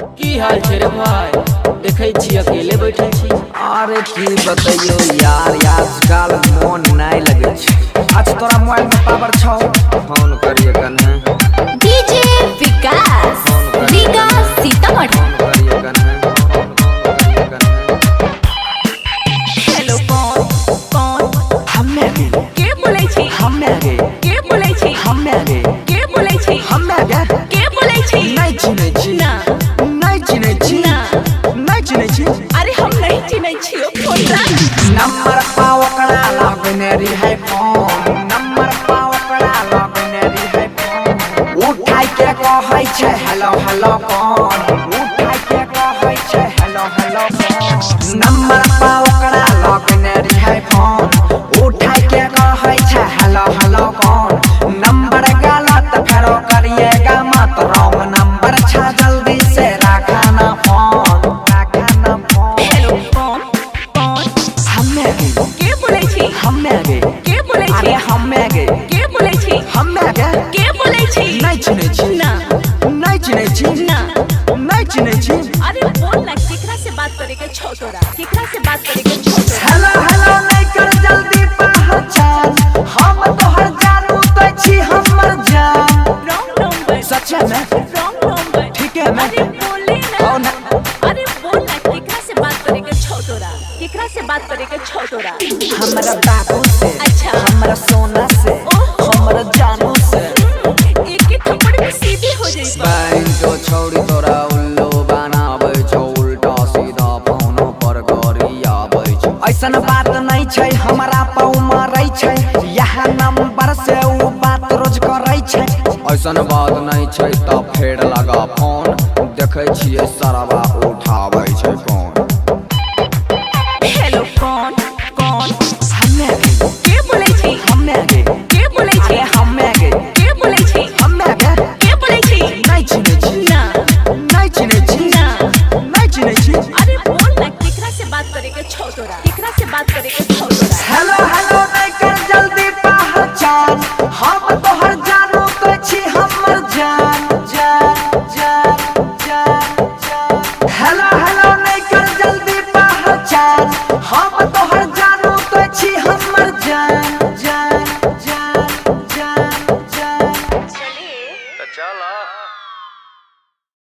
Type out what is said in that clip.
की हाल छे रे भाई? देखे छी अकेले बैठल छी। अरे की बताइयो यार, आजकल मन नहीं लगे छै। आज तोरा मोबाइल में पावर छौ? फोन करिए कने। डीजे विकास सीतामढ़ी। फोन करिए कने। हेलो कौन हम्मे गे। के बोलै छी? हम्मे गे। के बोलै छी? हम्मे गे। के बोलै छी? हम्मे गे। के बोलै छी? नहीं चिन्है छी। ना नहीं चिन्है छी। ना नहीं चिन्है छी। अरे हम नहीं चिन्है छियो। फोन राख। नंबर पाओ कड़ा लगने री है फोन। नंबर पाओ कड़ा लगने री है फोन। उठाई के कहै छै हेलो हेलो कौन। उठाई के कहै छै हेलो हेलो कौन। नंबर पाओ कड़ा लगने री है फोन। उठाई के कहै छै हेलो हेलो कौन। नंबर गलत फेरो करिएगा मत। रॉन्ग नंबर छा जल्दी से रखा ना फोन। रखा ना फोन। हेलो कौन हम्मे गे। के बोलै छी? हम्मे गे। के बोलै छी? अरे हम्मे गे। के बोलै छी? हम्मे गे। के बोलै छी? नहीं चिन्है छी। ना नहीं चिन्है छी। ना नहीं चिन्है छी। अरे बोल ना, केकरा से बात करे के छौ तोरा? केकरा से बात करे के छौ तोरा? हेलो हेलो नहीं कर जल्दी पहचान। हम तोहर जानू तो छी हमर जान। Wrong number. सच्चे में? Wrong number. ठीक है मैं। अरे बोले हो ना। ना। अरे बोल ना, केकरा से बात करे के छौ तोरा? केकरा से बात करे के छौ तोरा? हमरा बाबू से। अच्छा। हमरा सोना से। ओह। हमरा जानू से। एक एक थप्पड़ में सीधे हो जाइबा। बैंक जो छोड़ी तोरा उल्लू बनाबै छौ। उल्टा सीधा फोन पर गरियाबै छौ। ऐसन बात नहीं छै हमरा पाउ मारै छै। यहाँ नंबर से उ बात रोज करै छै। ऐसन बात नहीं छै त फेर लगा फोन। देखै छियै सरवा उठाबै छै फोन।